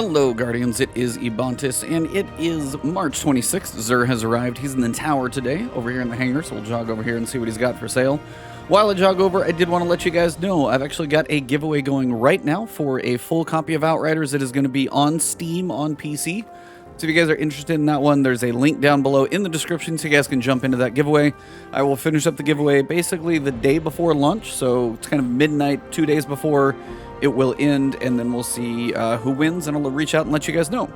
Hello, Guardians. It is Ebontis, and it is March 26th. Xur has arrived. He's in the tower today, over here in the hangar, so we'll jog over here and see what he's got for sale. While I jog over, I did want to let you guys know I've actually got a giveaway going right now for a full copy of Outriders. It is going to be on Steam on PC. So if you guys are interested in that one, there's a link down below in the description so you guys can jump into that giveaway. I will finish up the giveaway basically the day before lunch, so it's kind of midnight, 2 days before it will end, and then we'll see who wins, and I'll reach out and let you guys know.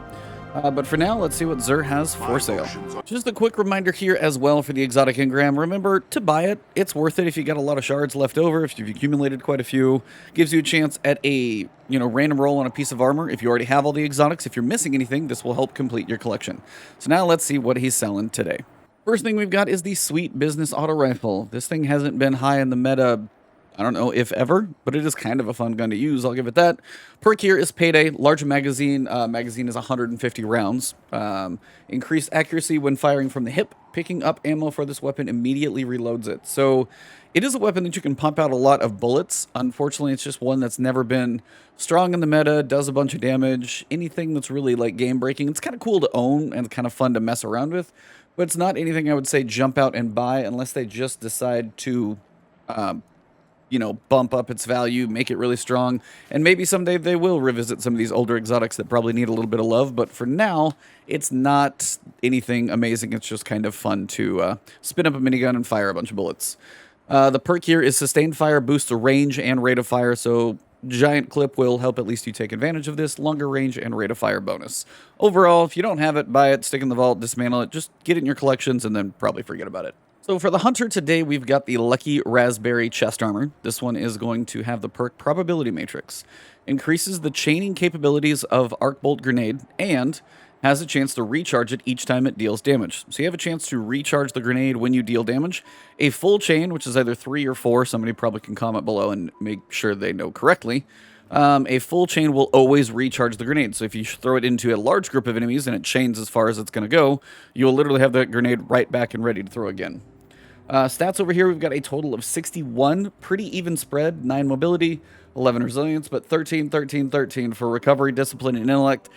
But for now, let's see what Xur has for sale. Just a quick reminder here as well for the exotic engram. Remember to buy it. It's worth it if you got a lot of shards left over, if you've accumulated quite a few. Gives you a chance at a random roll on a piece of armor. If you already have all the exotics, if you're missing anything, this will help complete your collection. So now let's see what he's selling today. First thing we've got is the sweet business auto rifle. This thing hasn't been high in the meta, I don't know if ever, but it is kind of a fun gun to use. I'll give it that. Perk here is Payday. Large magazine. Magazine is 150 rounds. Increased accuracy when firing from the hip. Picking up ammo for this weapon immediately reloads it. So it is a weapon that you can pump out a lot of bullets. Unfortunately, it's just one that's never been strong in the meta. Does a bunch of damage. Anything that's really like game breaking. It's kind of cool to own and kind of fun to mess around with. But it's not anything I would say jump out and buy unless they just decide to bump up its value, make it really strong, and maybe someday they will revisit some of these older exotics that probably need a little bit of love, but for now, it's not anything amazing. It's just kind of fun to spin up a minigun and fire a bunch of bullets. The perk here is Sustained Fire, boosts the range and rate of fire, so Giant Clip will help at least you take advantage of this. Longer range and rate of fire bonus. Overall, if you don't have it, buy it, stick it in the vault, dismantle it, just get it in your collections, and then probably forget about it. So for the Hunter today, we've got the Lucky Raspberry Chest Armor. This one is going to have the perk Probability Matrix. Increases the chaining capabilities of Arc Bolt Grenade and has a chance to recharge it each time it deals damage. So you have a chance to recharge the grenade when you deal damage. A full chain, which is either 3 or 4, somebody probably can comment below and make sure they know correctly. A full chain will always recharge the grenade. So if you throw it into a large group of enemies and it chains as far as it's going to go, you will literally have that grenade right back and ready to throw again. Stats over here, we've got a total of 61, pretty even spread, 9 mobility, 11 resilience, but 13, 13, 13 for recovery, discipline, and intellect.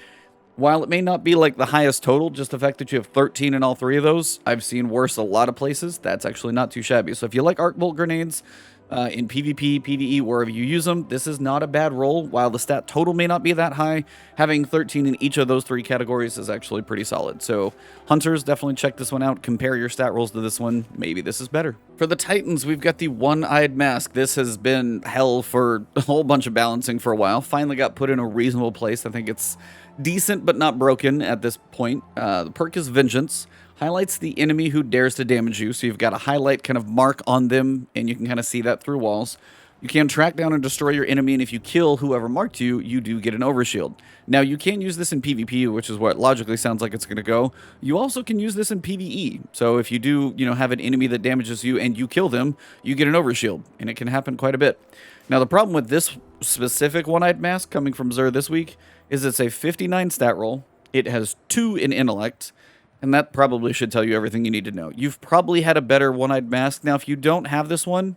While it may not be like the highest total, just the fact that you have 13 in all 3 of those, I've seen worse a lot of places. That's actually not too shabby. So if you like arc bolt grenades, in PvP, PvE, wherever you use them, this is not a bad roll. While the stat total may not be that high, having 13 in each of those 3 categories is actually pretty solid. So Hunters, definitely check this one out. Compare your stat rolls to this one. Maybe this is better. For the Titans, we've got the One-Eyed Mask. This has been hell for a whole bunch of balancing for a while. Finally got put in a reasonable place. I think it's decent but not broken at this point. The perk is Vengeance. Highlights the enemy who dares to damage you, so you've got a highlight kind of mark on them, and you can kind of see that through walls. You can track down and destroy your enemy, and if you kill whoever marked you, you do get an overshield. Now, you can use this in PvP, which is what logically sounds like it's going to go. You also can use this in PvE, so if you do, have an enemy that damages you and you kill them, you get an overshield, and it can happen quite a bit. Now, the problem with this specific One-Eyed Mask coming from Xur this week is it's a 59 stat roll, it has 2 in intellect, and that probably should tell you everything you need to know. You've probably had a better One-Eyed Mask. Now, if you don't have this one,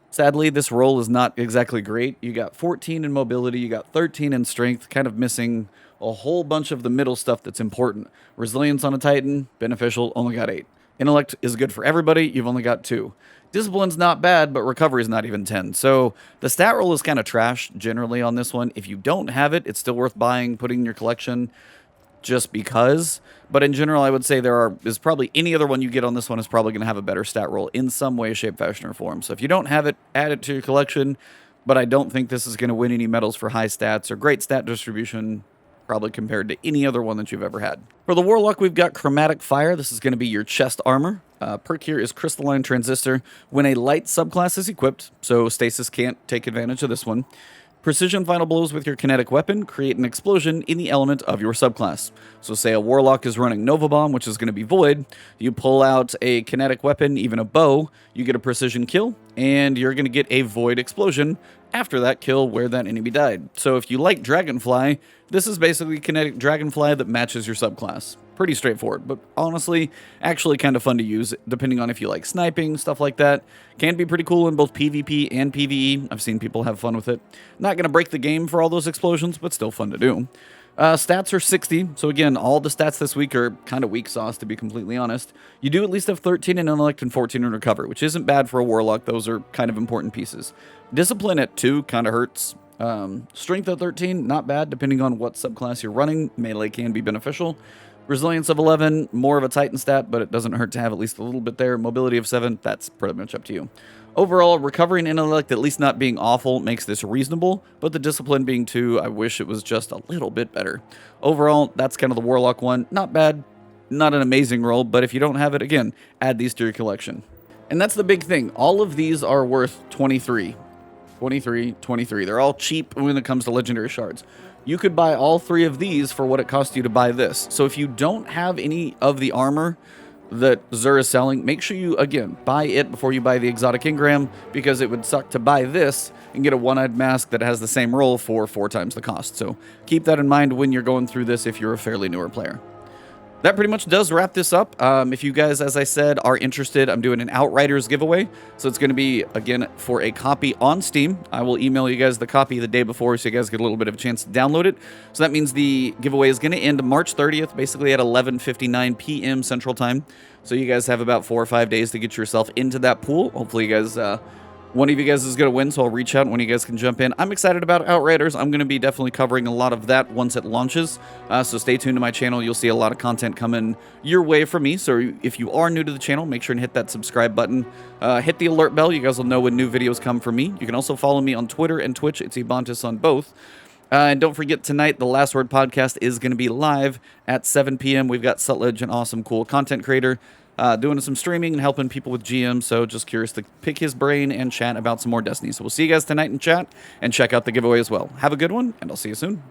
sadly, this roll is not exactly great. You got 14 in mobility, you got 13 in strength, kind of missing a whole bunch of the middle stuff that's important. Resilience on a Titan, beneficial, only got 8. Intellect is good for everybody, you've only got 2. Discipline's not bad, but recovery is not even 10. So the stat roll is kind of trash generally on this one. If you don't have it, it's still worth buying, putting in your collection, just because. But in general, I would say is probably any other one you get on this one is probably going to have a better stat roll in some way, shape, fashion, or form. So if you don't have it, add it to your collection. But I don't think this is going to win any medals for high stats or great stat distribution, probably compared to any other one that you've ever had. For the Warlock, we've got Chromatic Fire. This is going to be your chest armor. Perk here is Crystalline Transistor. When a light subclass is equipped, so Stasis can't take advantage of this one, precision final blows with your kinetic weapon create an explosion in the element of your subclass. So say a Warlock is running Nova Bomb, which is going to be Void. You pull out a kinetic weapon, even a bow, you get a precision kill, and you're going to get a Void explosion after that kill where that enemy died. So if you like Dragonfly, this is basically kinetic Dragonfly that matches your subclass. Pretty straightforward, but honestly, actually kind of fun to use, depending on if you like sniping, stuff like that. Can be pretty cool in both PvP and PvE. I've seen people have fun with it. Not going to break the game for all those explosions, but still fun to do. Stats are 60, so again, all the stats this week are kind of weak sauce, to be completely honest. You do at least have 13 in Intellect and 14 in Recover, which isn't bad for a Warlock. Those are kind of important pieces. Discipline at 2 kind of hurts. Strength at 13, not bad, depending on what subclass you're running. Melee can be beneficial. Resilience of 11, more of a Titan stat, but it doesn't hurt to have at least a little bit there. Mobility of 7, that's pretty much up to you. Overall, recovering intellect, at least not being awful, makes this reasonable, but the discipline being 2, I wish it was just a little bit better. Overall, that's kind of the Warlock one. Not bad, not an amazing roll, but if you don't have it, again, add these to your collection. And that's the big thing. All of these are worth 23. 23, 23. They're all cheap when it comes to legendary shards. You could buy all 3 of these for what it cost you to buy this. So if you don't have any of the armor that Xur is selling, make sure you, again, buy it before you buy the exotic Engram, because it would suck to buy this and get a one-eyed mask that has the same roll for 4 times the cost. So keep that in mind when you're going through this if you're a fairly newer player. That pretty much does wrap this up. If you guys, as I said, are interested, I'm doing an Outriders giveaway. So it's going to be, again, for a copy on Steam. I will email you guys the copy the day before so you guys get a little bit of a chance to download it. So that means the giveaway is going to end March 30th, basically at 11:59 p.m. Central Time. So you guys have about 4 or 5 days to get yourself into that pool. Hopefully you guys... one of you guys is going to win, so I'll reach out and one of you guys can jump in. I'm excited about Outriders. I'm going to be definitely covering a lot of that once it launches. So stay tuned to my channel. You'll see a lot of content coming your way from me. So if you are new to the channel, make sure and hit that subscribe button. Hit the alert bell. You guys will know when new videos come from me. You can also follow me on Twitter and Twitch. It's Ebontis on both. And don't forget, tonight, the Last Word podcast is going to be live at 7 p.m. We've got Sutledge, an awesome, cool content creator, doing some streaming and helping people with GM, so just curious to pick his brain and chat about some more Destiny. So we'll see you guys tonight in chat, and check out the giveaway as well. Have a good one, and I'll see you soon.